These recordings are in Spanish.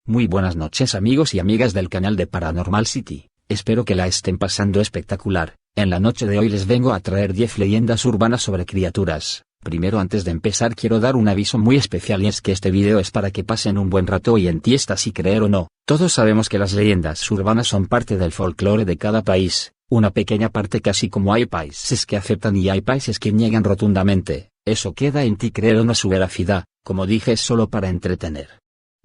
Muy buenas noches amigos y amigas del canal de Paranormal City, espero que la estén pasando espectacular. En la noche de hoy les vengo a traer 10 leyendas urbanas sobre criaturas. Primero, antes de empezar, quiero dar un aviso muy especial, y es que este video es para que pasen un buen rato y entiendan si creer o no. Todos sabemos que las leyendas urbanas son parte del folclore de cada país, una pequeña parte, casi como hay países que aceptan y hay países que niegan rotundamente. Eso queda en ti creer o no su veracidad, como dije, es solo para entretener.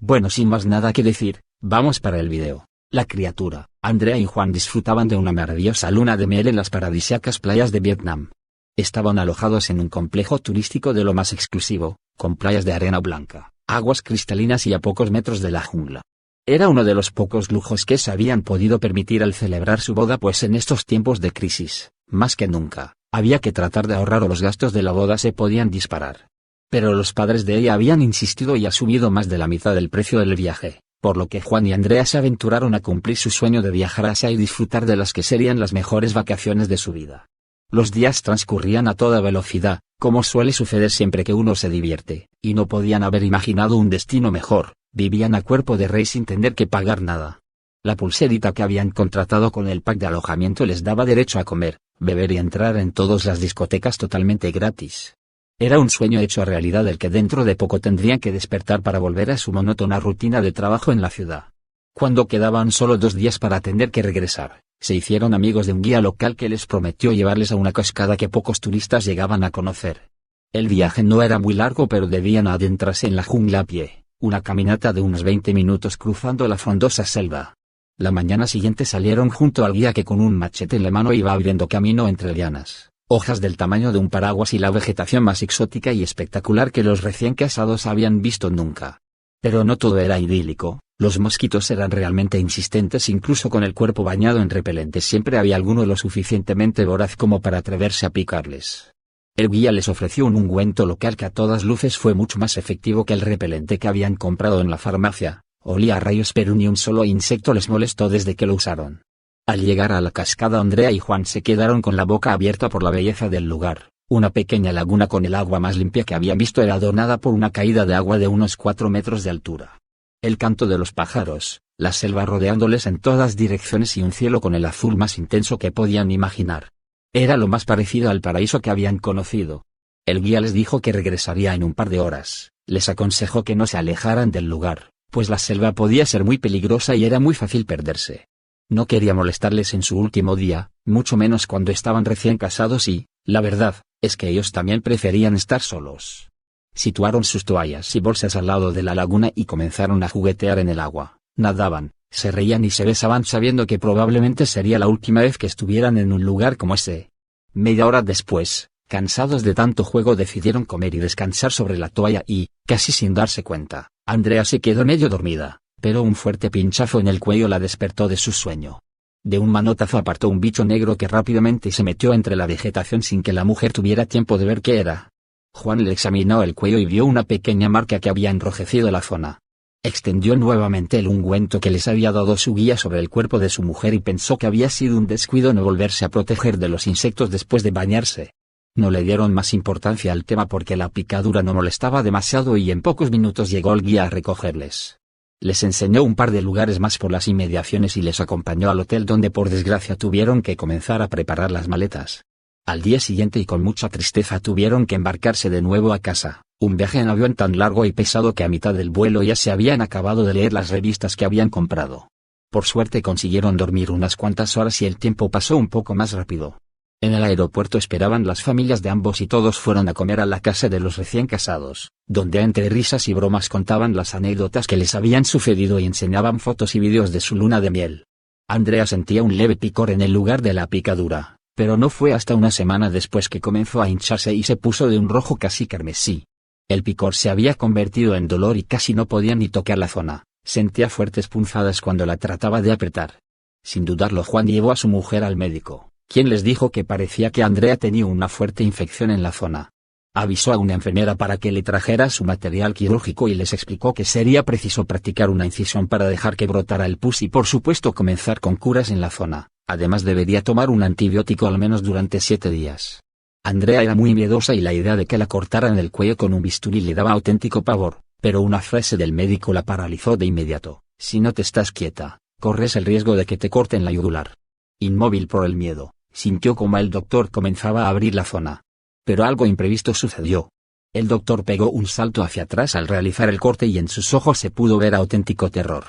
Bueno, sin más nada que decir, vamos para el video. La criatura. Andrea y Juan disfrutaban de una maravillosa luna de miel en las paradisíacas playas de Vietnam. Estaban alojados en un complejo turístico de lo más exclusivo, con playas de arena blanca, aguas cristalinas y a pocos metros de la jungla. Era uno de los pocos lujos que se habían podido permitir al celebrar su boda, pues en estos tiempos de crisis, más que nunca, había que tratar de ahorrar o los gastos de la boda se podían disparar. Pero los padres de ella habían insistido y asumido más de la mitad del precio del viaje, por lo que Juan y Andrea se aventuraron a cumplir su sueño de viajar a Asia y disfrutar de las que serían las mejores vacaciones de su vida. Los días transcurrían a toda velocidad, como suele suceder siempre que uno se divierte, y no podían haber imaginado un destino mejor. Vivían a cuerpo de rey sin tener que pagar nada. La pulserita que habían contratado con el pack de alojamiento les daba derecho a comer, beber y entrar en todas las discotecas totalmente gratis. Era un sueño hecho realidad del que dentro de poco tendrían que despertar para volver a su monótona rutina de trabajo en la ciudad. Cuando quedaban solo 2 días para tener que regresar, se hicieron amigos de un guía local que les prometió llevarles a una cascada que pocos turistas llegaban a conocer. El viaje no era muy largo, pero debían adentrarse en la jungla a pie, una caminata de unos 20 minutos cruzando la frondosa selva. La mañana siguiente salieron junto al guía, que con un machete en la mano iba abriendo camino entre lianas, hojas del tamaño de un paraguas y la vegetación más exótica y espectacular que los recién casados habían visto nunca. Pero no todo era idílico, los mosquitos eran realmente insistentes, incluso con el cuerpo bañado en repelente siempre había alguno lo suficientemente voraz como para atreverse a picarles. El guía les ofreció un ungüento local que a todas luces fue mucho más efectivo que el repelente que habían comprado en la farmacia. Olía a rayos, pero ni un solo insecto les molestó desde que lo usaron. Al llegar a la cascada, Andrea y Juan se quedaron con la boca abierta por la belleza del lugar. Una pequeña laguna con el agua más limpia que habían visto era adornada por una caída de agua de unos 4 metros de altura. El canto de los pájaros, la selva rodeándoles en todas direcciones y un cielo con el azul más intenso que podían imaginar. Era lo más parecido al paraíso que habían conocido. El guía les dijo que regresaría en un par de horas. Les aconsejó que no se alejaran del lugar, pues la selva podía ser muy peligrosa y era muy fácil perderse. No quería molestarles en su último día, mucho menos cuando estaban recién casados y, la verdad, es que ellos también preferían estar solos. Situaron sus toallas y bolsas al lado de la laguna y comenzaron a juguetear en el agua. Nadaban, se reían y se besaban sabiendo que probablemente sería la última vez que estuvieran en un lugar como ese. Media hora después, cansados de tanto juego, decidieron comer y descansar sobre la toalla y, casi sin darse cuenta, Andrea se quedó medio dormida, pero un fuerte pinchazo en el cuello la despertó de su sueño. De un manotazo apartó un bicho negro que rápidamente se metió entre la vegetación sin que la mujer tuviera tiempo de ver qué era. Juan le examinó el cuello y vio una pequeña marca que había enrojecido la zona. Extendió nuevamente el ungüento que les había dado su guía sobre el cuerpo de su mujer y pensó que había sido un descuido no volverse a proteger de los insectos después de bañarse. No le dieron más importancia al tema porque la picadura no molestaba demasiado y en pocos minutos llegó el guía a recogerles. Les enseñó un par de lugares más por las inmediaciones y les acompañó al hotel, donde por desgracia tuvieron que comenzar a preparar las maletas. Al día siguiente y con mucha tristeza tuvieron que embarcarse de nuevo a casa, un viaje en avión tan largo y pesado que a mitad del vuelo ya se habían acabado de leer las revistas que habían comprado. Por suerte consiguieron dormir unas cuantas horas y el tiempo pasó un poco más rápido. En el aeropuerto esperaban las familias de ambos y todos fueron a comer a la casa de los recién casados, donde entre risas y bromas contaban las anécdotas que les habían sucedido y enseñaban fotos y vídeos de su luna de miel. Andrea sentía un leve picor en el lugar de la picadura, pero no fue hasta una semana después que comenzó a hincharse y se puso de un rojo casi carmesí. El picor se había convertido en dolor y casi no podía ni tocar la zona, sentía fuertes punzadas cuando la trataba de apretar. Sin dudarlo, Juan llevó a su mujer al médico, quien les dijo que parecía que Andrea tenía una fuerte infección en la zona. Avisó a una enfermera para que le trajera su material quirúrgico y les explicó que sería preciso practicar una incisión para dejar que brotara el pus y por supuesto comenzar con curas en la zona. Además debería tomar un antibiótico al menos durante 7 días. Andrea era muy miedosa y la idea de que la cortaran el cuello con un bisturí le daba auténtico pavor, pero una frase del médico la paralizó de inmediato. Si no te estás quieta, corres el riesgo de que te corten la yugular. Inmóvil por el miedo, sintió como el doctor comenzaba a abrir la zona. Pero algo imprevisto sucedió. El doctor pegó un salto hacia atrás al realizar el corte y en sus ojos se pudo ver auténtico terror.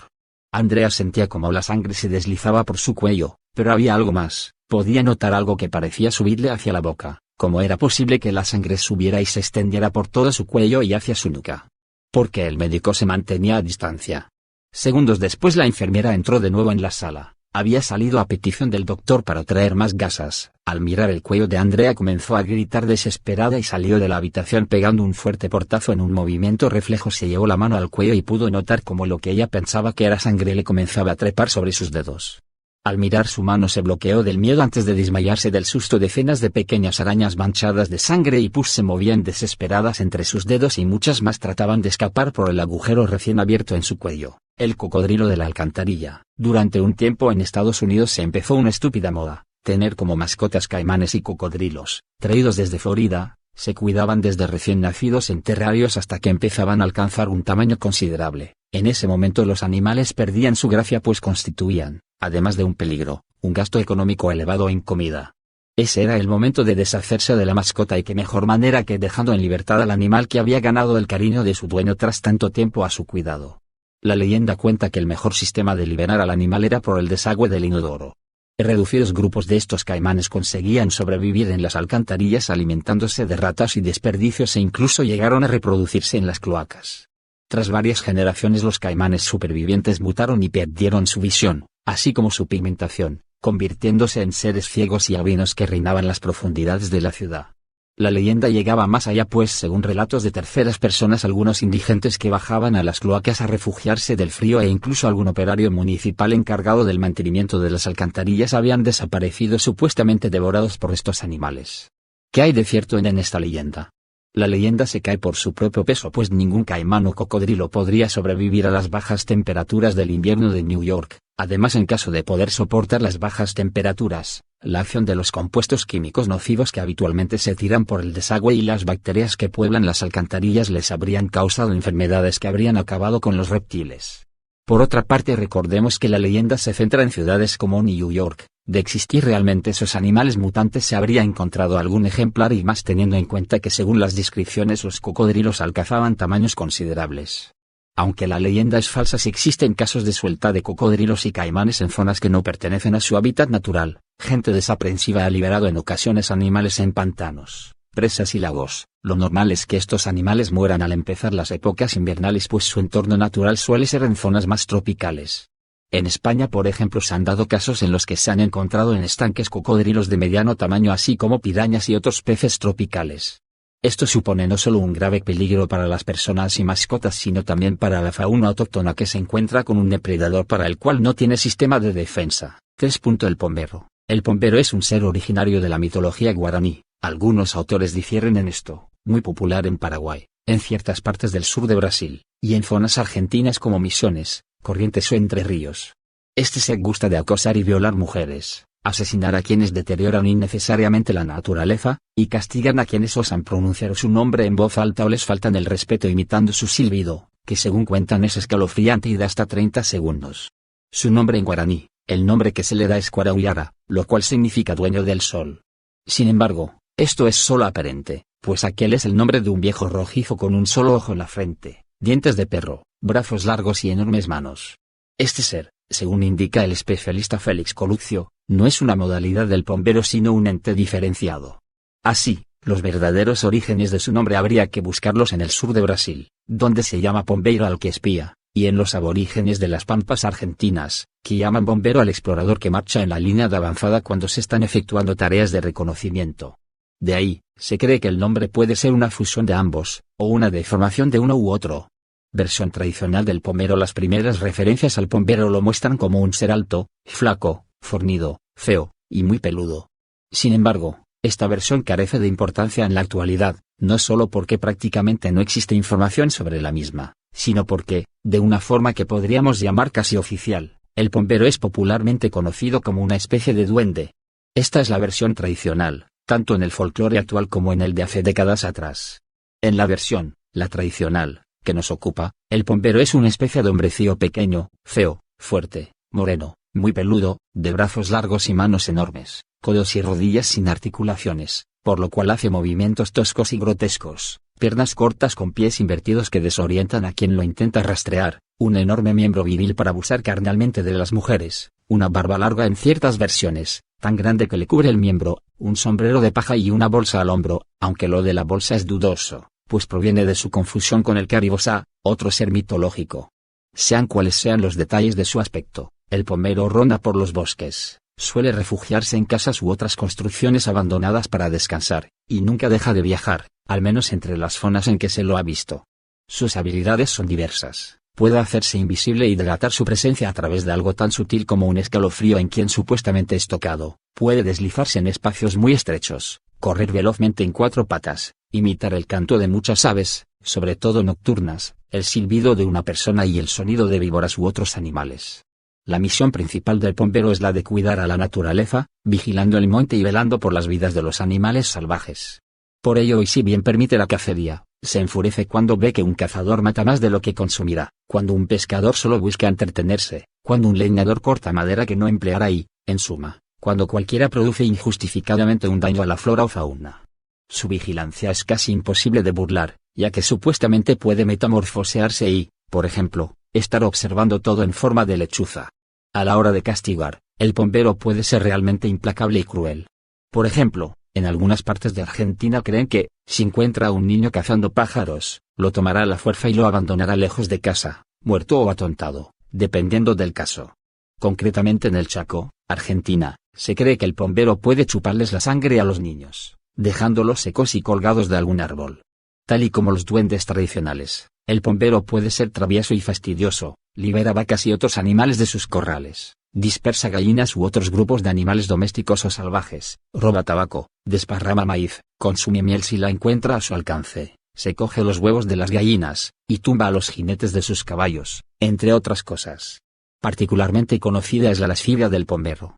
Andrea sentía como la sangre se deslizaba por su cuello, pero había algo más, podía notar algo que parecía subirle hacia la boca. ¿Cómo era posible que la sangre subiera y se extendiera por todo su cuello y hacia su nuca? Porque el médico se mantenía a distancia. Segundos después la enfermera entró de nuevo en la sala. Había salido a petición del doctor para traer más gasas. Al mirar el cuello de Andrea comenzó a gritar desesperada y salió de la habitación pegando un fuerte portazo. En un movimiento reflejo se llevó la mano al cuello y pudo notar cómo lo que ella pensaba que era sangre le comenzaba a trepar sobre sus dedos. Al mirar su mano se bloqueó del miedo antes de desmayarse del susto. Decenas de pequeñas arañas manchadas de sangre y pus se movían desesperadas entre sus dedos y muchas más trataban de escapar por el agujero recién abierto en su cuello. El cocodrilo de la alcantarilla. Durante un tiempo en Estados Unidos se empezó una estúpida moda, tener como mascotas caimanes y cocodrilos, traídos desde Florida. Se cuidaban desde recién nacidos en terrarios hasta que empezaban a alcanzar un tamaño considerable. En ese momento los animales perdían su gracia pues constituían, además de un peligro, un gasto económico elevado en comida. Ese era el momento de deshacerse de la mascota y qué mejor manera que dejando en libertad al animal que había ganado el cariño de su dueño tras tanto tiempo a su cuidado. La leyenda cuenta que el mejor sistema de liberar al animal era por el desagüe del inodoro. Reducidos grupos de estos caimanes conseguían sobrevivir en las alcantarillas alimentándose de ratas y desperdicios e incluso llegaron a reproducirse en las cloacas. Tras varias generaciones los caimanes supervivientes mutaron y perdieron su visión, así como su pigmentación, convirtiéndose en seres ciegos y albinos que reinaban las profundidades de la ciudad. La leyenda llegaba más allá pues según relatos de terceras personas algunos indigentes que bajaban a las cloacas a refugiarse del frío e incluso algún operario municipal encargado del mantenimiento de las alcantarillas habían desaparecido supuestamente devorados por estos animales. ¿Qué hay de cierto en esta leyenda? La leyenda se cae por su propio peso pues ningún caimán o cocodrilo podría sobrevivir a las bajas temperaturas del invierno de New York. Además, en caso de poder soportar las bajas temperaturas, la acción de los compuestos químicos nocivos que habitualmente se tiran por el desagüe y las bacterias que pueblan las alcantarillas les habrían causado enfermedades que habrían acabado con los reptiles. Por otra parte, recordemos que la leyenda se centra en ciudades como New York. De existir realmente esos animales mutantes se habría encontrado algún ejemplar y más teniendo en cuenta que según las descripciones los cocodrilos alcanzaban tamaños considerables. Aunque la leyenda es falsa si existen casos de suelta de cocodrilos y caimanes en zonas que no pertenecen a su hábitat natural, gente desaprensiva ha liberado en ocasiones animales en pantanos, presas y lagos. Lo normal es que estos animales mueran al empezar las épocas invernales pues su entorno natural suele ser en zonas más tropicales. En España por ejemplo se han dado casos en los que se han encontrado en estanques cocodrilos de mediano tamaño así como pirañas y otros peces tropicales. Esto supone no solo un grave peligro para las personas y mascotas sino también para la fauna autóctona que se encuentra con un depredador para el cual no tiene sistema de defensa. 3. El pombero. El pombero es un ser originario de la mitología guaraní. Algunos autores difieren en esto, muy popular en Paraguay, en ciertas partes del sur de Brasil, y en zonas argentinas como Misiones, Corrientes o Entre Ríos. Este ser gusta de acosar y violar mujeres, asesinar a quienes deterioran innecesariamente la naturaleza, y castigan a quienes osan pronunciar su nombre en voz alta o les faltan el respeto imitando su silbido, que según cuentan es escalofriante y da hasta 30 segundos. Su nombre en guaraní, el nombre que se le da es Cuarauyara, lo cual significa dueño del sol. Sin embargo, esto es solo aparente, pues aquel es el nombre de un viejo rojizo con un solo ojo en la frente, dientes de perro, brazos largos y enormes manos. Este ser, según indica el especialista Félix Coluccio, no es una modalidad del pombero sino un ente diferenciado. Así, los verdaderos orígenes de su nombre habría que buscarlos en el sur de Brasil, donde se llama pombeiro al que espía, y en los aborígenes de las pampas argentinas, que llaman bombero al explorador que marcha en la línea de avanzada cuando se están efectuando tareas de reconocimiento. De ahí, se cree que el nombre puede ser una fusión de ambos, o una deformación de uno u otro. Versión tradicional del pombero. Las primeras referencias al pombero lo muestran como un ser alto, flaco, fornido, feo, y muy peludo. Sin embargo, esta versión carece de importancia en la actualidad, no solo porque prácticamente no existe información sobre la misma, sino porque, de una forma que podríamos llamar casi oficial, el pombero es popularmente conocido como una especie de duende. Esta es la versión tradicional, tanto en el folclore actual como en el de hace décadas atrás. En la versión, la tradicional, que nos ocupa, el bombero es una especie de hombrecillo pequeño, feo, fuerte, moreno, muy peludo, de brazos largos y manos enormes, codos y rodillas sin articulaciones, por lo cual hace movimientos toscos y grotescos, piernas cortas con pies invertidos que desorientan a quien lo intenta rastrear, un enorme miembro viril para abusar carnalmente de las mujeres, una barba larga en ciertas versiones, tan grande que le cubre el miembro, un sombrero de paja y una bolsa al hombro, aunque lo de la bolsa es dudoso, pues proviene de su confusión con el Karibosa, otro ser mitológico. Sean cuales sean los detalles de su aspecto, el bombero ronda por los bosques, suele refugiarse en casas u otras construcciones abandonadas para descansar, y nunca deja de viajar, al menos entre las zonas en que se lo ha visto. Sus habilidades son diversas. Puede hacerse invisible y delatar su presencia a través de algo tan sutil como un escalofrío en quien supuestamente es tocado, puede deslizarse en espacios muy estrechos, correr velozmente en cuatro patas, imitar el canto de muchas aves, sobre todo nocturnas, el silbido de una persona y el sonido de víboras u otros animales. La misión principal del bombero es la de cuidar a la naturaleza, vigilando el monte y velando por las vidas de los animales salvajes. Por ello, y si bien permite la cacería, se enfurece cuando ve que un cazador mata más de lo que consumirá, cuando un pescador solo busca entretenerse, cuando un leñador corta madera que no empleará y, en suma, cuando cualquiera produce injustificadamente un daño a la flora o fauna. Su vigilancia es casi imposible de burlar, ya que supuestamente puede metamorfosearse y, por ejemplo, estar observando todo en forma de lechuza. A la hora de castigar, el bombero puede ser realmente implacable y cruel. Por ejemplo, en algunas partes de Argentina creen que, si encuentra a un niño cazando pájaros, lo tomará a la fuerza y lo abandonará lejos de casa, muerto o atontado, dependiendo del caso. Concretamente en el Chaco, Argentina, se cree que el bombero puede chuparles la sangre a los niños, dejándolos secos y colgados de algún árbol. Tal y como los duendes tradicionales, el bombero puede ser travieso y fastidioso, libera vacas y otros animales de sus corrales, dispersa gallinas u otros grupos de animales domésticos o salvajes, roba tabaco, desparrama maíz, consume miel si la encuentra a su alcance, se coge los huevos de las gallinas, y tumba a los jinetes de sus caballos, entre otras cosas. Particularmente conocida es la lascivia del bombero.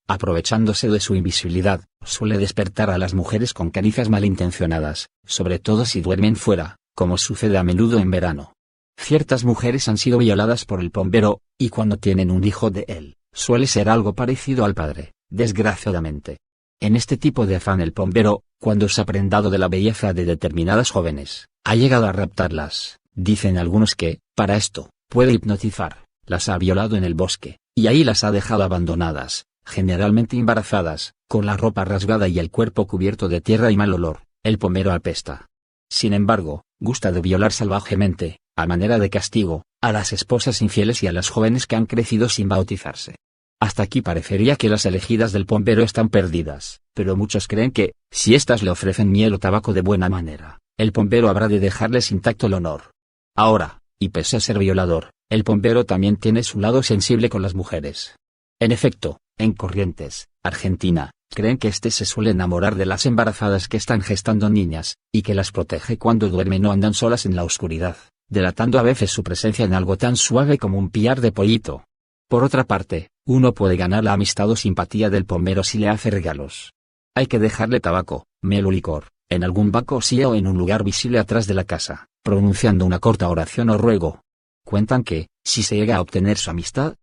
Aprovechándose de su invisibilidad, suele despertar a las mujeres con caricias malintencionadas, sobre todo si duermen fuera, como sucede a menudo en verano. Ciertas mujeres han sido violadas por el bombero, y cuando tienen un hijo de él, suele ser algo parecido al padre, desgraciadamente. En este tipo de afán el bombero, cuando se ha prendado de la belleza de determinadas jóvenes, ha llegado a raptarlas. Dicen algunos que, para esto, puede hipnotizar, las ha violado en el bosque, y ahí las ha dejado abandonadas, generalmente embarazadas, con la ropa rasgada y el cuerpo cubierto de tierra y mal olor. El bombero apesta. Sin embargo, gusta de violar salvajemente, a manera de castigo, a las esposas infieles y a las jóvenes que han crecido sin bautizarse. Hasta aquí parecería que las elegidas del bombero están perdidas, pero muchos creen que, si éstas le ofrecen miel o tabaco de buena manera, el bombero habrá de dejarles intacto el honor. Ahora, y pese a ser violador, el bombero también tiene su lado sensible con las mujeres. En efecto, en Corrientes, Argentina, creen que se suele enamorar de las embarazadas que están gestando niñas, y que las protege cuando duermen o andan solas en la oscuridad, delatando a veces su presencia en algo tan suave como un pillar de pollito. Por otra parte, uno puede ganar la amistad o simpatía del bombero si le hace regalos. Hay que dejarle tabaco, miel o licor, en algún banco o silla o en un lugar visible atrás de la casa, pronunciando una corta oración o ruego. Cuentan que, si se llega a obtener su amistad,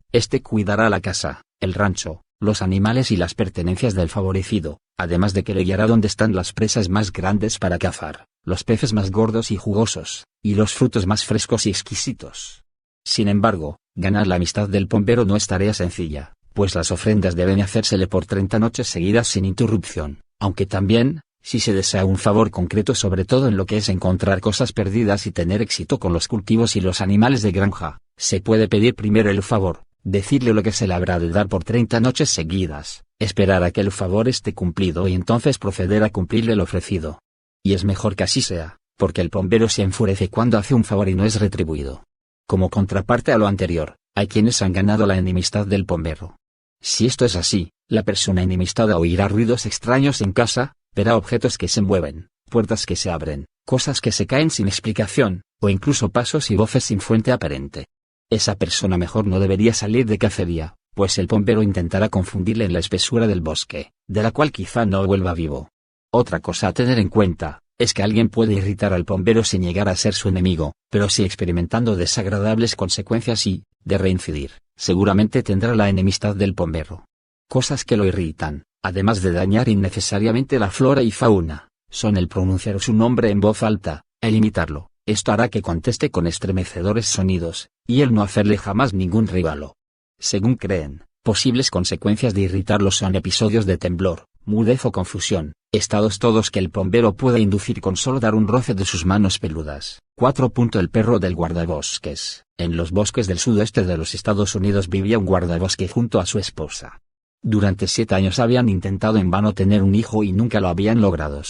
cuidará la casa, el rancho, los animales y las pertenencias del favorecido, además de que le guiará donde están las presas más grandes para cazar, los peces más gordos y jugosos, y los frutos más frescos y exquisitos. Sin embargo, ganar la amistad del bombero no es tarea sencilla, pues las ofrendas deben hacérsele por 30 noches seguidas sin interrupción, aunque también, si se desea un favor concreto, sobre todo en lo que es encontrar cosas perdidas y tener éxito con los cultivos y los animales de granja, se puede pedir primero el favor, decirle lo que se le habrá de dar por 30 noches seguidas, esperar a que el favor esté cumplido y entonces proceder a cumplirle lo ofrecido. Y es mejor que así sea, porque el bombero se enfurece cuando hace un favor y no es retribuido. Como contraparte a lo anterior, hay quienes han ganado la enemistad del bombero. Si esto es así, la persona enemistada oirá ruidos extraños en casa, verá objetos que se mueven, puertas que se abren, cosas que se caen sin explicación, o incluso pasos y voces sin fuente aparente. Esa persona mejor no debería salir de cacería, pues el bombero intentará confundirle en la espesura del bosque, de la cual quizá no vuelva vivo. Otra cosa a tener en cuenta, Es que alguien puede irritar al bombero sin llegar a ser su enemigo, pero sí experimentando desagradables consecuencias y, de reincidir, seguramente tendrá la enemistad del bombero. Cosas que lo irritan, además de dañar innecesariamente la flora y fauna, son el pronunciar su nombre en voz alta, el imitarlo, esto hará que conteste con estremecedores sonidos, y el no hacerle jamás ningún regalo. Según creen, posibles consecuencias de irritarlo son episodios de temblor, mudez o confusión, estados todos que el bombero puede inducir con solo dar un roce de sus manos peludas. 4. El perro del guardabosques. En los bosques del sudeste de los Estados Unidos vivía un guardabosque junto a su esposa. Durante 7 años habían intentado en vano tener un hijo y nunca lo habían logrado.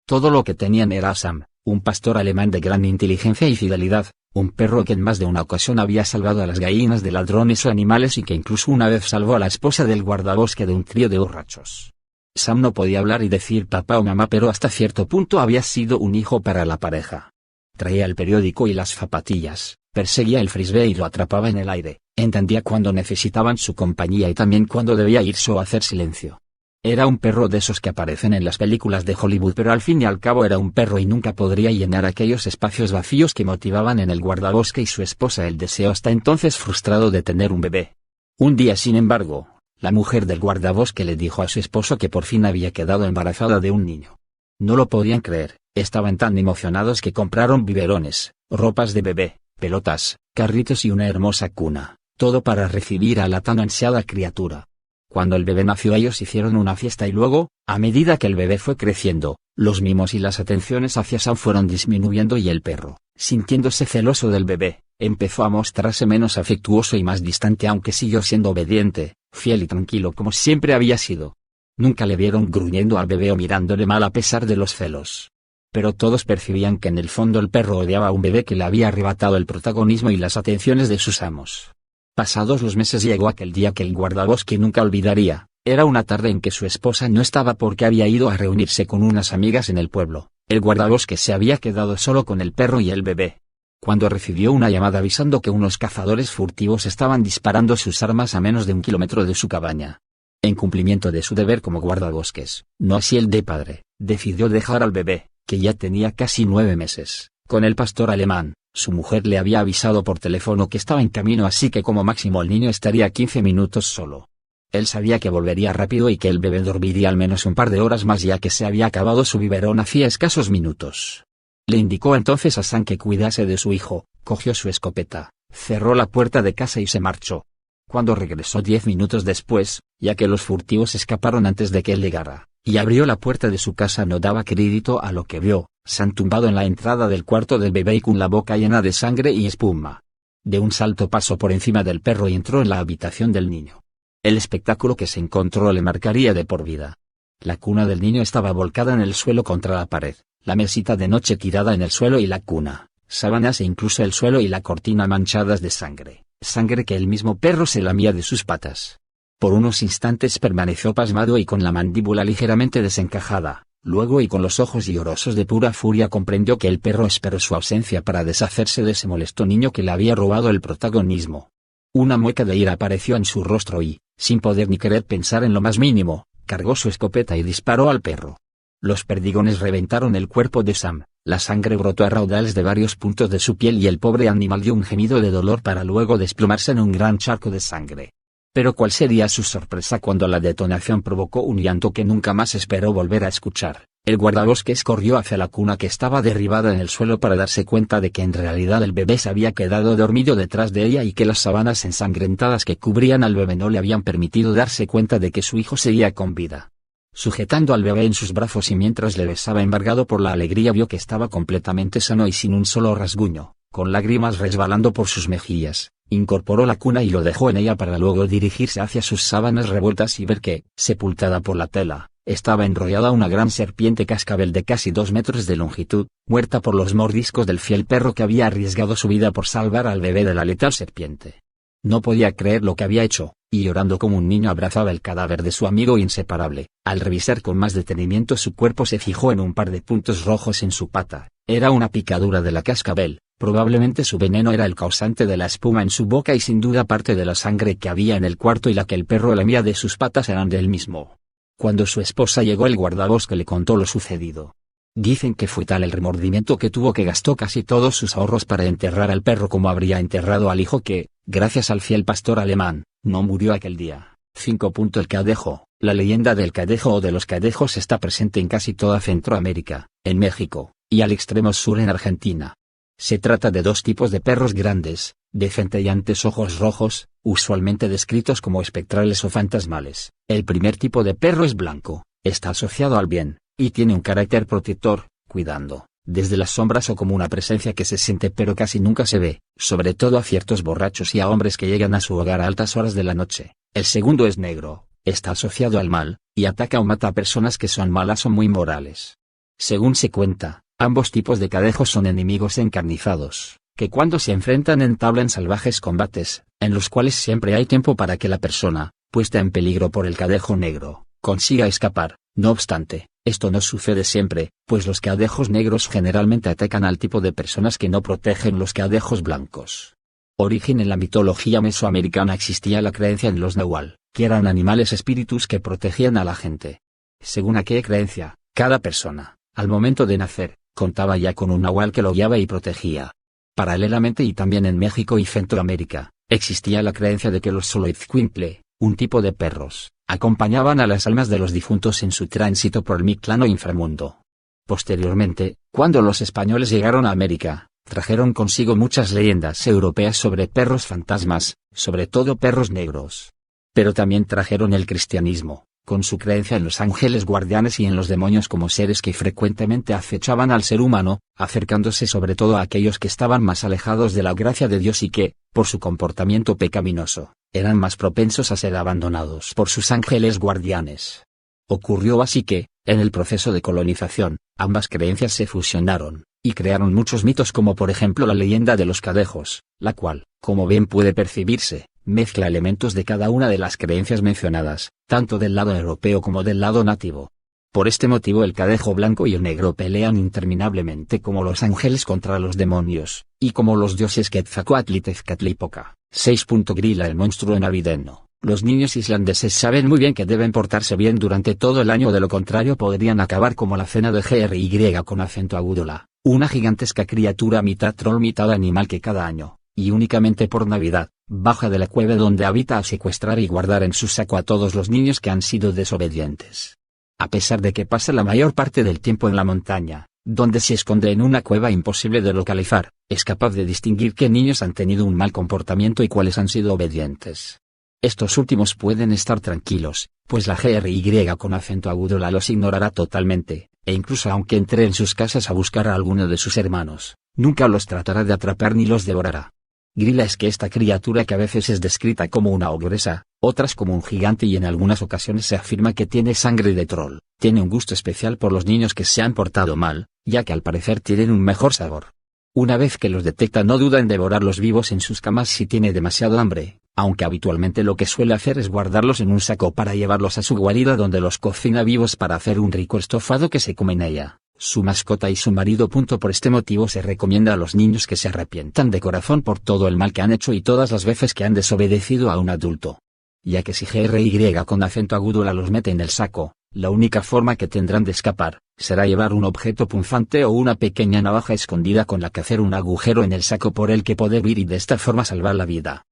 Todo lo que tenían era Sam, un pastor alemán de gran inteligencia y fidelidad, un perro que en más de una ocasión había salvado a las gallinas de ladrones o animales y que incluso una vez salvó a la esposa del guardabosque de un trío de borrachos. Sam no podía hablar y decir papá o mamá, pero hasta cierto punto había sido un hijo para la pareja. Traía el periódico y las zapatillas, perseguía el frisbee y lo atrapaba en el aire, entendía cuando necesitaban su compañía y también cuando debía irse o hacer silencio. Era un perro de esos que aparecen en las películas de Hollywood, pero al fin y al cabo era un perro y nunca podría llenar aquellos espacios vacíos que motivaban en el guardabosque y su esposa el deseo hasta entonces frustrado de tener un bebé. Un día, sin embargo, la mujer del guardabosque le dijo a su esposo que por fin había quedado embarazada de un niño. No lo podían creer, estaban tan emocionados que compraron biberones, ropas de bebé, pelotas, carritos y una hermosa cuna, todo para recibir a la tan ansiada criatura. Cuando el bebé nació ellos hicieron una fiesta y luego, a medida que el bebé fue creciendo, los mimos y las atenciones hacia Sam fueron disminuyendo y el perro, sintiéndose celoso del bebé, empezó a mostrarse menos afectuoso y más distante, aunque siguió siendo obediente, fiel y tranquilo como siempre había sido. Nunca le vieron gruñendo al bebé o mirándole mal a pesar de los celos. Pero todos percibían que en el fondo el perro odiaba a un bebé que le había arrebatado el protagonismo y las atenciones de sus amos. Pasados los meses llegó aquel día que el guardabosque nunca olvidaría. Era una tarde en que su esposa no estaba porque había ido a reunirse con unas amigas en el pueblo. El guardabosque se había quedado solo con el perro y el bebé. Cuando recibió una llamada avisando que unos cazadores furtivos estaban disparando sus armas a menos de 1 kilómetro de su cabaña. En cumplimiento de su deber como guardabosques, no así el de padre, decidió dejar al bebé, que ya tenía casi 9 meses, con el pastor alemán. Su mujer le había avisado por teléfono que estaba en camino, así que como máximo el niño estaría 15 minutos solo. Él sabía que volvería rápido y que el bebé dormiría al menos un par de horas más, ya que se había acabado su biberón hacía escasos minutos. Le indicó entonces a Sam que cuidase de su hijo, cogió su escopeta, cerró la puerta de casa y se marchó. Cuando regresó 10 minutos después, ya que los furtivos escaparon antes de que él llegara, y abrió la puerta de su casa, no daba crédito a lo que vio. Sam tumbado en la entrada del cuarto del bebé y con la boca llena de sangre y espuma. De un salto pasó por encima del perro y entró en la habitación del niño. El espectáculo que se encontró le marcaría de por vida. La cuna del niño estaba volcada en el suelo contra la pared, la mesita de noche tirada en el suelo y la cuna, sábanas e incluso el suelo y la cortina manchadas de sangre, sangre que el mismo perro se lamía de sus patas. Por unos instantes permaneció pasmado y con la mandíbula ligeramente desencajada. Luego, y con los ojos llorosos de pura furia, comprendió que el perro esperó su ausencia para deshacerse de ese molesto niño que le había robado el protagonismo. Una mueca de ira apareció en su rostro y, sin poder ni querer pensar en lo más mínimo, cargó su escopeta y disparó al perro. Los perdigones reventaron el cuerpo de Sam, la sangre brotó a raudales de varios puntos de su piel y el pobre animal dio un gemido de dolor para luego desplomarse en un gran charco de sangre. Pero cuál sería su sorpresa cuando la detonación provocó un llanto que nunca más esperó volver a escuchar. El guardabosques corrió hacia la cuna que estaba derribada en el suelo para darse cuenta de que en realidad el bebé se había quedado dormido detrás de ella y que las sábanas ensangrentadas que cubrían al bebé no le habían permitido darse cuenta de que su hijo seguía con vida. Sujetando al bebé en sus brazos y mientras le besaba embargado por la alegría, vio que estaba completamente sano y sin un solo rasguño, con lágrimas resbalando por sus mejillas. Incorporó la cuna y lo dejó en ella para luego dirigirse hacia sus sábanas revueltas y ver que, sepultada por la tela, estaba enrollada una gran serpiente cascabel de casi 2 metros de longitud, muerta por los mordiscos del fiel perro que había arriesgado su vida por salvar al bebé de la letal serpiente. No podía creer lo que había hecho, y llorando como un niño abrazaba el cadáver de su amigo inseparable. Al revisar con más detenimiento su cuerpo se fijó en un par de puntos rojos en su pata. Era una picadura de la cascabel. Probablemente su veneno era el causante de la espuma en su boca y sin duda parte de la sangre que había en el cuarto y la que el perro lamía de sus patas eran del mismo. Cuando su esposa llegó, el guardabosque le contó lo sucedido. Dicen que fue tal el remordimiento que tuvo que gastó casi todos sus ahorros para enterrar al perro como habría enterrado al hijo que, gracias al fiel pastor alemán, no murió aquel día. 5. El cadejo. La leyenda del cadejo o de los cadejos está presente en casi toda Centroamérica, en México, y al extremo sur en Argentina. Se trata de dos tipos de perros grandes, de centelleantes ojos rojos, usualmente descritos como espectrales o fantasmales. El primer tipo de perro es blanco, está asociado al bien, y tiene un carácter protector, cuidando, desde las sombras o como una presencia que se siente pero casi nunca se ve, sobre todo a ciertos borrachos y a hombres que llegan a su hogar a altas horas de la noche. El segundo es negro, está asociado al mal, y ataca o mata a personas que son malas o muy morales. Según se cuenta, ambos tipos de cadejos son enemigos encarnizados, que cuando se enfrentan entablan salvajes combates, en los cuales siempre hay tiempo para que la persona, puesta en peligro por el cadejo negro, consiga escapar. No obstante, esto no sucede siempre, pues los cadejos negros generalmente atacan al tipo de personas que no protegen los cadejos blancos. Origen: en la mitología mesoamericana existía la creencia en los nahual, que eran animales espíritus que protegían a la gente. Según aquella creencia, cada persona, al momento de nacer, contaba ya con un nahual que lo guiaba y protegía. Paralelamente y también en México y Centroamérica, existía la creencia de que los Xoloitzcuintle, un tipo de perros, acompañaban a las almas de los difuntos en su tránsito por el Mictlán o inframundo. Posteriormente, cuando los españoles llegaron a América, trajeron consigo muchas leyendas europeas sobre perros fantasmas, sobre todo perros negros. Pero también trajeron el cristianismo, con su creencia en los ángeles guardianes y en los demonios como seres que frecuentemente acechaban al ser humano, acercándose sobre todo a aquellos que estaban más alejados de la gracia de Dios y que, por su comportamiento pecaminoso, eran más propensos a ser abandonados por sus ángeles guardianes. Ocurrió así que, en el proceso de colonización, ambas creencias se fusionaron, y crearon muchos mitos como por ejemplo la leyenda de los cadejos, la cual, como bien puede percibirse, mezcla elementos de cada una de las creencias mencionadas, tanto del lado europeo como del lado nativo. Por este motivo el cadejo blanco y el negro pelean interminablemente como los ángeles contra los demonios, y como los dioses Quetzalcóatl y Tezcatlipoca. 6. Grilla el monstruo navideño. Los niños islandeses saben muy bien que deben portarse bien durante todo el año, de lo contrario podrían acabar como la cena de GRY con acento agudo, una gigantesca criatura mitad troll mitad animal que cada año, y únicamente por Navidad, baja de la cueva donde habita a secuestrar y guardar en su saco a todos los niños que han sido desobedientes. A pesar de que pasa la mayor parte del tiempo en la montaña, donde se esconde en una cueva imposible de localizar, es capaz de distinguir qué niños han tenido un mal comportamiento y cuáles han sido obedientes. Estos últimos pueden estar tranquilos, pues la GRY con acento agudo los ignorará totalmente, e incluso aunque entre en sus casas a buscar a alguno de sus hermanos, nunca los tratará de atrapar ni los devorará. Grilla es que esta criatura, que a veces es descrita como una ogresa, otras como un gigante y en algunas ocasiones se afirma que tiene sangre de troll, tiene un gusto especial por los niños que se han portado mal, ya que al parecer tienen un mejor sabor. Una vez que los detecta no duda en devorarlos vivos en sus camas si tiene demasiado hambre, aunque habitualmente lo que suele hacer es guardarlos en un saco para llevarlos a su guarida donde los cocina vivos para hacer un rico estofado que se come en ella, su mascota y su marido. Por este motivo se recomienda a los niños que se arrepientan de corazón por todo el mal que han hecho y todas las veces que han desobedecido a un adulto. Ya que si GRY con acento agudo los mete en el saco, la única forma que tendrán de escapar, será llevar un objeto punzante o una pequeña navaja escondida con la que hacer un agujero en el saco por el que poder huir y de esta forma salvar la vida.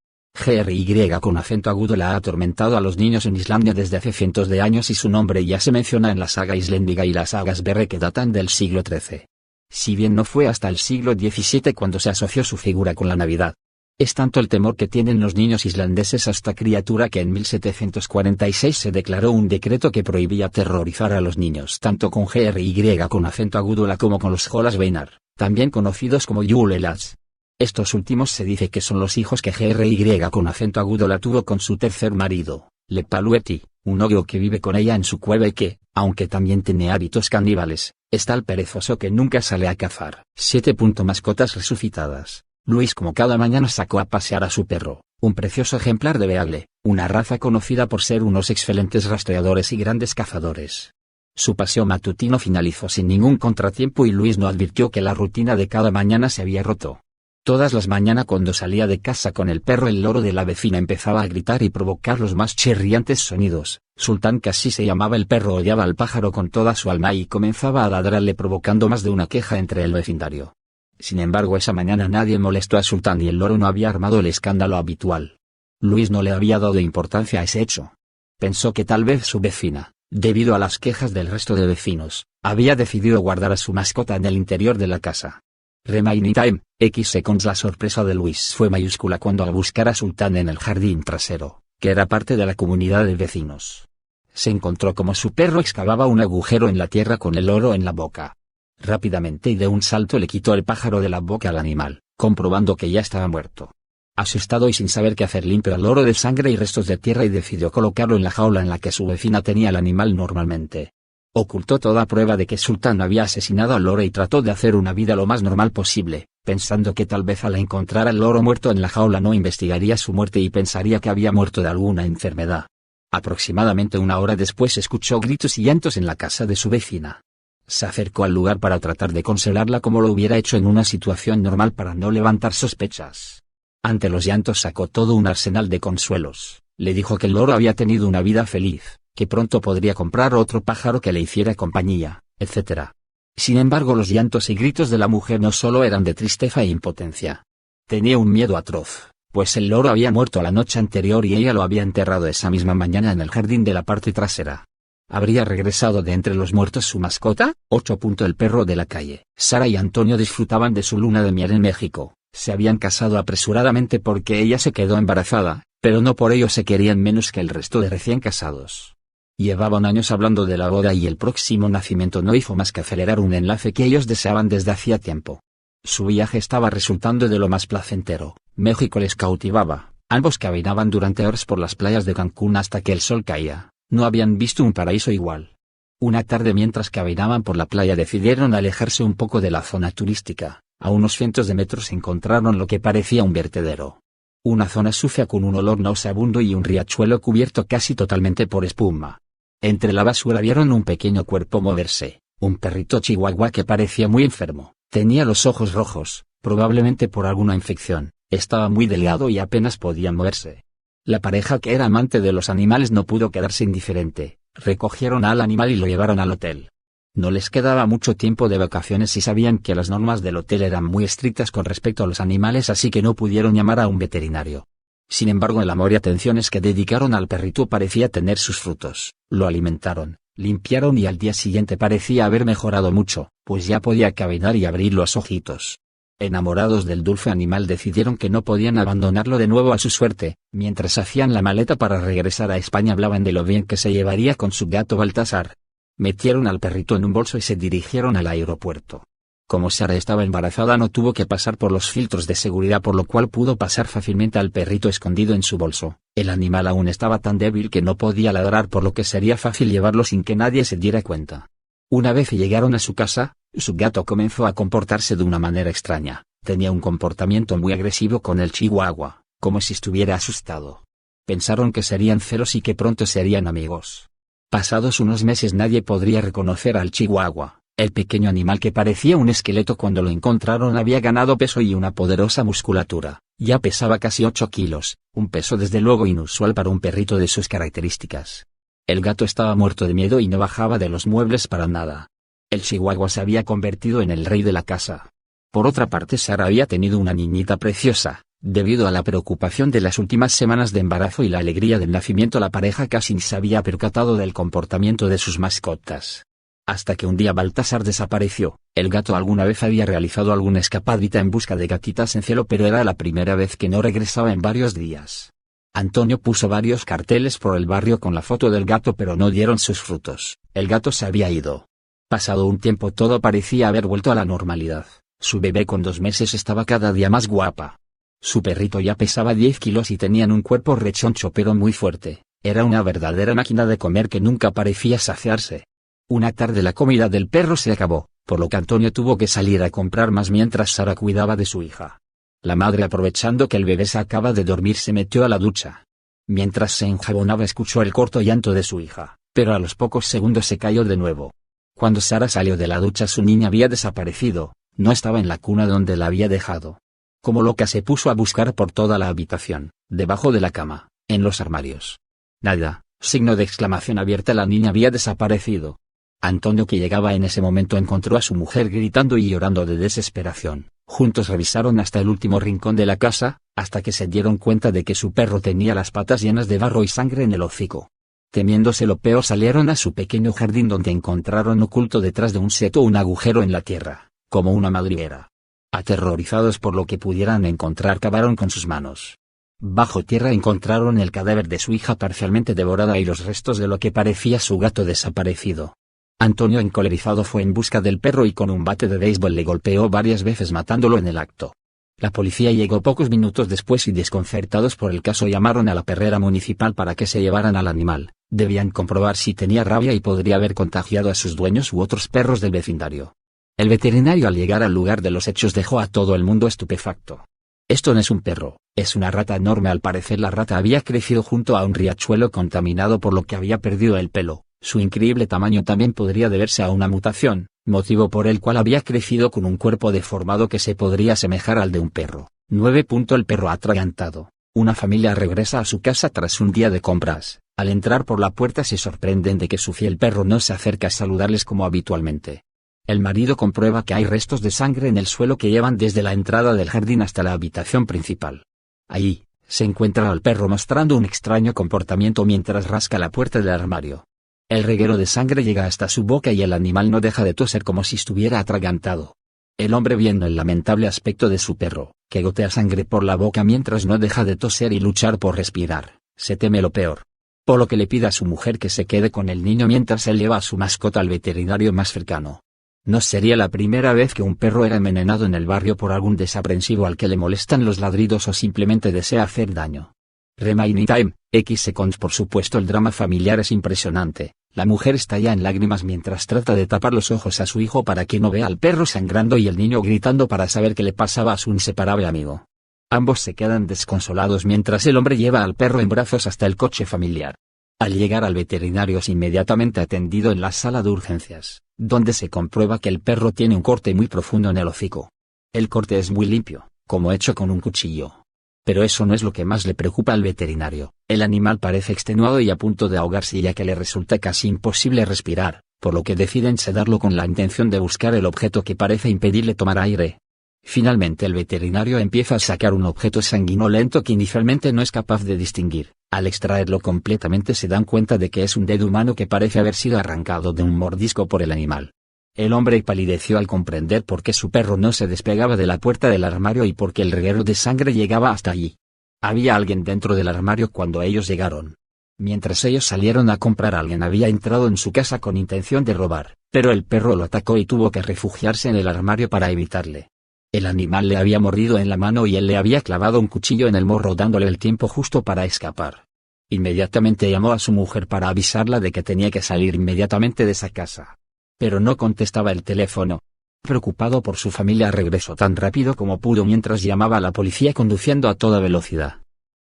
GRY con acento agudo ha atormentado a los niños en Islandia desde hace cientos de años y su nombre ya se menciona en la saga isléndica y las sagas Berre que datan del siglo XIII. Si bien no fue hasta el siglo XVII cuando se asoció su figura con la Navidad. Es tanto el temor que tienen los niños islandeses a esta criatura que en 1746 se declaró un decreto que prohibía aterrorizar a los niños tanto con GRY con acento agudo como con los Jólasveinar, también conocidos como Julelads. Estos últimos se dice que son los hijos que GRY con acento agudo tuvo con su tercer marido, Lepalueti, un ogro que vive con ella en su cueva y que, aunque también tiene hábitos caníbales, es tal perezoso que nunca sale a cazar. 7. Mascotas resucitadas. Luis como cada mañana sacó a pasear a su perro, un precioso ejemplar de Beagle, una raza conocida por ser unos excelentes rastreadores y grandes cazadores. Su paseo matutino finalizó sin ningún contratiempo y Luis no advirtió que la rutina de cada mañana se había roto. Todas las mañanas cuando salía de casa con el perro, el loro de la vecina empezaba a gritar y provocar los más chirriantes sonidos. Sultán, que así se llamaba el perro, odiaba al pájaro con toda su alma y comenzaba a ladrarle, provocando más de una queja entre el vecindario. Sin embargo, esa mañana nadie molestó a Sultán y el loro no había armado el escándalo habitual. Luis no le había dado importancia a ese hecho. Pensó que tal vez su vecina, debido a las quejas del resto de vecinos, había decidido guardar a su mascota en el interior de la casa. Remaining time, X seconds. La sorpresa de Luis fue mayúscula cuando, al buscar a Sultán en el jardín trasero, que era parte de la comunidad de vecinos, se encontró como su perro excavaba un agujero en la tierra con el loro en la boca. Rápidamente y de un salto le quitó el pájaro de la boca al animal, comprobando que ya estaba muerto. Asustado y sin saber qué hacer, limpió al loro de sangre y restos de tierra y decidió colocarlo en la jaula en la que su vecina tenía al animal normalmente. Ocultó toda prueba de que Sultán había asesinado al loro y trató de hacer una vida lo más normal posible, pensando que tal vez al encontrar al loro muerto en la jaula no investigaría su muerte y pensaría que había muerto de alguna enfermedad. Aproximadamente una hora después escuchó gritos y llantos en la casa de su vecina. Se acercó al lugar para tratar de consolarla como lo hubiera hecho en una situación normal para no levantar sospechas. Ante los llantos sacó todo un arsenal de consuelos. Le dijo que el loro había tenido una vida feliz, que pronto podría comprar otro pájaro que le hiciera compañía, etc. Sin embargo, los llantos y gritos de la mujer no solo eran de tristeza e impotencia. Tenía un miedo atroz, pues el loro había muerto la noche anterior y ella lo había enterrado esa misma mañana en el jardín de la parte trasera. ¿Habría regresado de entre los muertos su mascota? 8. El perro de la calle. Sara y Antonio disfrutaban de su luna de miel en México. Se habían casado apresuradamente porque ella se quedó embarazada, pero no por ello se querían menos que el resto de recién casados. Llevaban años hablando de la boda y el próximo nacimiento no hizo más que acelerar un enlace que ellos deseaban desde hacía tiempo. Su viaje estaba resultando de lo más placentero. México les cautivaba. Ambos caminaban durante horas por las playas de Cancún hasta que el sol caía. No habían visto un paraíso igual. Una tarde, mientras caminaban por la playa, decidieron alejarse un poco de la zona turística. A unos cientos de metros encontraron lo que parecía un vertedero. Una zona sucia con un olor nauseabundo y un riachuelo cubierto casi totalmente por espuma. Entre la basura vieron un pequeño cuerpo moverse, un perrito chihuahua que parecía muy enfermo. Tenía los ojos rojos, probablemente por alguna infección. Estaba muy delgado y apenas podía moverse. La pareja, que era amante de los animales, no pudo quedarse indiferente. Recogieron al animal y lo llevaron al hotel. No les quedaba mucho tiempo de vacaciones y sabían que las normas del hotel eran muy estrictas con respecto a los animales, así que no pudieron llamar a un veterinario. Sin embargo, el amor y atenciones que dedicaron al perrito parecía tener sus frutos. Lo alimentaron, limpiaron y al día siguiente parecía haber mejorado mucho, pues ya podía caminar y abrir los ojitos. Enamorados del dulce animal, decidieron que no podían abandonarlo de nuevo a su suerte. Mientras hacían la maleta para regresar a España, hablaban de lo bien que se llevaría con su gato Baltasar. Metieron al perrito en un bolso y se dirigieron al aeropuerto. Como Sara estaba embarazada, no tuvo que pasar por los filtros de seguridad, por lo cual pudo pasar fácilmente al perrito escondido en su bolso. El animal aún estaba tan débil que no podía ladrar, por lo que sería fácil llevarlo sin que nadie se diera cuenta. Una vez llegaron a su casa, su gato comenzó a comportarse de una manera extraña. Tenía un comportamiento muy agresivo con el chihuahua, como si estuviera asustado. Pensaron que serían celos y que pronto serían amigos. Pasados unos meses nadie podría reconocer al chihuahua. El pequeño animal, que parecía un esqueleto cuando lo encontraron, había ganado peso y una poderosa musculatura. Ya pesaba casi 8 kilos, un peso desde luego inusual para un perrito de sus características. El gato estaba muerto de miedo y no bajaba de los muebles para nada. El chihuahua se había convertido en el rey de la casa. Por otra parte, Sara había tenido una niñita preciosa. Debido a la preocupación de las últimas semanas de embarazo y la alegría del nacimiento, la pareja casi ni se había percatado del comportamiento de sus mascotas. Hasta que un día Baltasar desapareció. El gato alguna vez había realizado alguna escapadita en busca de gatitas en cielo, pero era la primera vez que no regresaba en varios días. Antonio puso varios carteles por el barrio con la foto del gato, pero no dieron sus frutos. El gato se había ido. Pasado un tiempo, todo parecía haber vuelto a la normalidad. Su bebé con 2 meses estaba cada día más guapa. Su perrito ya pesaba 10 kilos y tenían un cuerpo rechoncho pero muy fuerte. Era una verdadera máquina de comer que nunca parecía saciarse. Una tarde la comida del perro se acabó, por lo que Antonio tuvo que salir a comprar más mientras Sara cuidaba de su hija. La madre, aprovechando que el bebé se acaba de dormir, se metió a la ducha. Mientras se enjabonaba, escuchó el corto llanto de su hija, pero a los pocos segundos se cayó de nuevo. Cuando Sara salió de la ducha, su niña había desaparecido. No estaba en la cuna donde la había dejado. Como loca se puso a buscar por toda la habitación, debajo de la cama, en los armarios. Nada, signo de exclamación abierta, la niña había desaparecido. Antonio, que llegaba en ese momento, encontró a su mujer gritando y llorando de desesperación. Juntos revisaron hasta el último rincón de la casa, hasta que se dieron cuenta de que su perro tenía las patas llenas de barro y sangre en el hocico. Temiéndose lo peor, salieron a su pequeño jardín, donde encontraron oculto detrás de un seto un agujero en la tierra, como una madriguera. Aterrorizados por lo que pudieran encontrar, cavaron con sus manos. Bajo tierra encontraron el cadáver de su hija parcialmente devorada y los restos de lo que parecía su gato desaparecido. Antonio, encolerizado, fue en busca del perro y con un bate de béisbol le golpeó varias veces, matándolo en el acto. La policía llegó pocos minutos después y, desconcertados por el caso, llamaron a la perrera municipal para que se llevaran al animal. Debían comprobar si tenía rabia y podría haber contagiado a sus dueños u otros perros del vecindario. El veterinario, al llegar al lugar de los hechos, dejó a todo el mundo estupefacto. Esto no es un perro, es una rata enorme. Al parecer la rata había crecido junto a un riachuelo contaminado, por lo que había perdido el pelo. Su increíble tamaño también podría deberse a una mutación, motivo por el cual había crecido con un cuerpo deformado que se podría asemejar al de un perro. 9. El perro atragantado. Una familia regresa a su casa tras un día de compras. Al entrar por la puerta se sorprenden de que su fiel perro no se acerca a saludarles como habitualmente. El marido comprueba que hay restos de sangre en el suelo que llevan desde la entrada del jardín hasta la habitación principal. Allí, se encuentra al perro mostrando un extraño comportamiento mientras rasca la puerta del armario. El reguero de sangre llega hasta su boca y el animal no deja de toser como si estuviera atragantado. El hombre, viendo el lamentable aspecto de su perro, que gotea sangre por la boca mientras no deja de toser y luchar por respirar, se teme lo peor. Por lo que le pide a su mujer que se quede con el niño mientras él lleva a su mascota al veterinario más cercano. No sería la primera vez que un perro era envenenado en el barrio por algún desaprensivo al que le molestan los ladridos o simplemente desea hacer daño. Remaining Time, X seconds. Por supuesto, el drama familiar es impresionante. La mujer está ya en lágrimas mientras trata de tapar los ojos a su hijo para que no vea al perro sangrando y el niño gritando para saber qué le pasaba a su inseparable amigo. Ambos se quedan desconsolados mientras el hombre lleva al perro en brazos hasta el coche familiar. Al llegar al veterinario es inmediatamente atendido en la sala de urgencias, donde se comprueba que el perro tiene un corte muy profundo en el hocico. El corte es muy limpio, como hecho con un cuchillo. Pero eso no es lo que más le preocupa al veterinario. El animal parece extenuado y a punto de ahogarse, ya que le resulta casi imposible respirar, por lo que deciden sedarlo con la intención de buscar el objeto que parece impedirle tomar aire. Finalmente el veterinario empieza a sacar un objeto sanguinolento que inicialmente no es capaz de distinguir. Al extraerlo completamente se dan cuenta de que es un dedo humano que parece haber sido arrancado de un mordisco por el animal. El hombre palideció al comprender por qué su perro no se despegaba de la puerta del armario y por qué el reguero de sangre llegaba hasta allí. Había alguien dentro del armario cuando ellos llegaron. Mientras ellos salieron a comprar, alguien había entrado en su casa con intención de robar, pero el perro lo atacó y tuvo que refugiarse en el armario para evitarle. El animal le había mordido en la mano y él le había clavado un cuchillo en el morro, dándole el tiempo justo para escapar. Inmediatamente llamó a su mujer para avisarla de que tenía que salir inmediatamente de esa casa. Pero no contestaba el teléfono. Preocupado por su familia, regresó tan rápido como pudo mientras llamaba a la policía conduciendo a toda velocidad.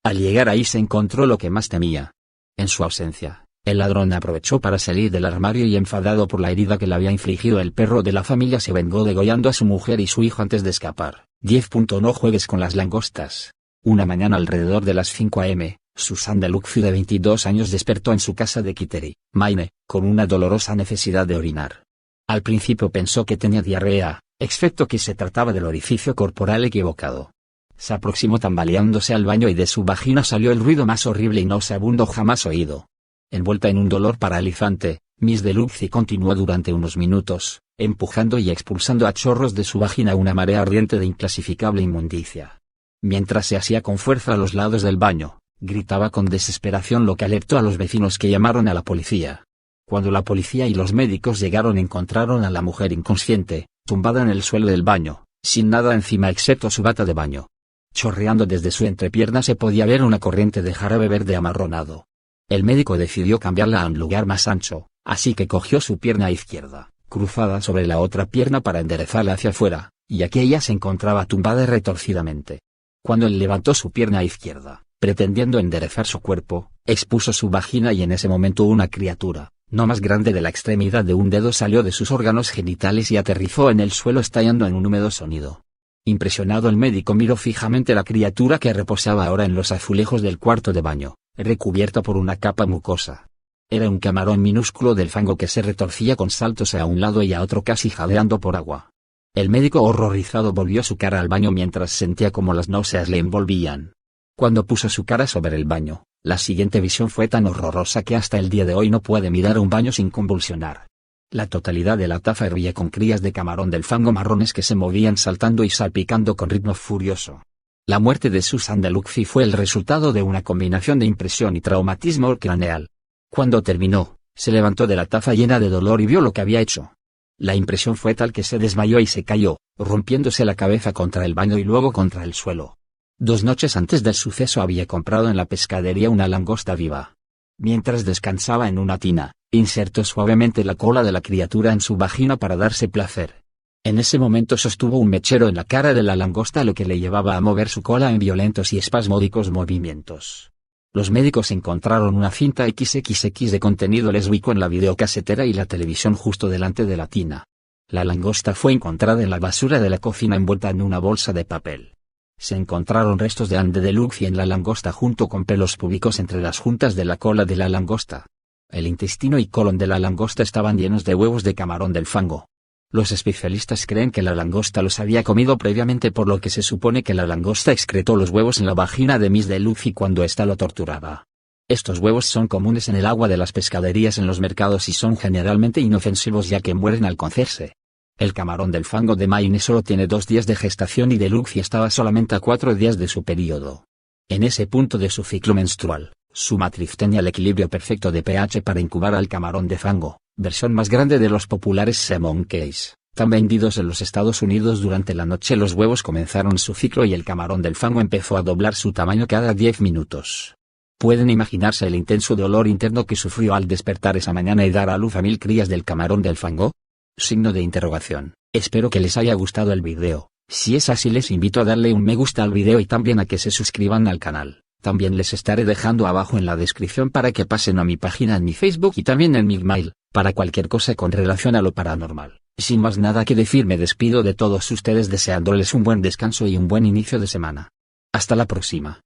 Al llegar ahí se encontró lo que más temía. En su ausencia, el ladrón aprovechó para salir del armario y, enfadado por la herida que le había infligido el perro de la familia, se vengó degollando a su mujer y su hijo antes de escapar. 10. No juegues con las langostas. Una mañana alrededor de las 5 a.m., Susan Deluxe, de 22 años, despertó en su casa de Kittery, Maine, con una dolorosa necesidad de orinar. Al principio pensó que tenía diarrea, excepto que se trataba del orificio corporal equivocado. Se aproximó tambaleándose al baño y de su vagina salió el ruido más horrible y nauseabundo jamás oído. Envuelta en un dolor paralizante, Miss Deluxe continuó durante unos minutos, empujando y expulsando a chorros de su vagina una marea ardiente de inclasificable inmundicia. Mientras se hacía con fuerza a los lados del baño, gritaba con desesperación, lo que alertó a los vecinos, que llamaron a la policía. Cuando la policía y los médicos llegaron, encontraron a la mujer inconsciente, tumbada en el suelo del baño, sin nada encima excepto su bata de baño. Chorreando desde su entrepierna se podía ver una corriente de jarabe verde amarronado. El médico decidió cambiarla a un lugar más ancho, así que cogió su pierna izquierda, cruzada sobre la otra pierna para enderezarla hacia afuera, y aquella se encontraba tumbada retorcidamente. Cuando él levantó su pierna izquierda, pretendiendo enderezar su cuerpo, expuso su vagina y en ese momento una criatura, no más grande de la extremidad de un dedo, salió de sus órganos genitales y aterrizó en el suelo estallando en un húmedo sonido. Impresionado el médico miró fijamente la criatura que reposaba ahora en los azulejos del cuarto de baño, recubierta por una capa mucosa. Era un camarón minúsculo del fango que se retorcía con saltos a un lado y a otro casi jadeando por agua. El médico horrorizado volvió su cara al baño mientras sentía como las náuseas le envolvían. Cuando puso su cara sobre el baño, la siguiente visión fue tan horrorosa que hasta el día de hoy no puede mirar un baño sin convulsionar. La totalidad de la taza hervía con crías de camarón del fango marrones que se movían saltando y salpicando con ritmo furioso. La muerte de Susan de Luckfi fue el resultado de una combinación de impresión y traumatismo craneal. Cuando terminó, se levantó de la taza llena de dolor y vio lo que había hecho. La impresión fue tal que se desmayó y se cayó, rompiéndose la cabeza contra el baño y luego contra el suelo. 2 noches antes del suceso había comprado en la pescadería una langosta viva. Mientras descansaba en una tina, insertó suavemente la cola de la criatura en su vagina para darse placer. En ese momento sostuvo un mechero en la cara de la langosta, lo que le llevaba a mover su cola en violentos y espasmódicos movimientos. Los médicos encontraron una cinta XXX de contenido lésbico en la videocasetera y la televisión justo delante de la tina. La langosta fue encontrada en la basura de la cocina envuelta en una bolsa de papel. Se encontraron restos de Anne de Luckfi en la langosta junto con pelos púbicos entre las juntas de la cola de la langosta. El intestino y colon de la langosta estaban llenos de huevos de camarón del fango. Los especialistas creen que la langosta los había comido previamente, por lo que se supone que la langosta excretó los huevos en la vagina de Miss de Luckfi cuando ésta lo torturaba. Estos huevos son comunes en el agua de las pescaderías en los mercados y son generalmente inofensivos ya que mueren al cocerse. El camarón del fango de Maine solo tiene 2 días de gestación y de Luckfi estaba solamente a 4 días de su periodo. En ese punto de su ciclo menstrual, su matriz tenía el equilibrio perfecto de pH para incubar al camarón de fango, versión más grande de los populares Salmon Case, tan vendidos en los Estados Unidos. Durante la noche los huevos comenzaron su ciclo y el camarón del fango empezó a doblar su tamaño cada 10 minutos. Pueden imaginarse el intenso dolor interno que sufrió al despertar esa mañana y dar a luz a 1000 crías del camarón del fango. Signo de interrogación. Espero que les haya gustado el video. Si es así, les invito a darle un me gusta al video y también a que se suscriban al canal. También les estaré dejando abajo en la descripción para que pasen a mi página en mi Facebook y también en mi email, para cualquier cosa con relación a lo paranormal. Sin más nada que decir, me despido de todos ustedes deseándoles un buen descanso y un buen inicio de semana. Hasta la próxima.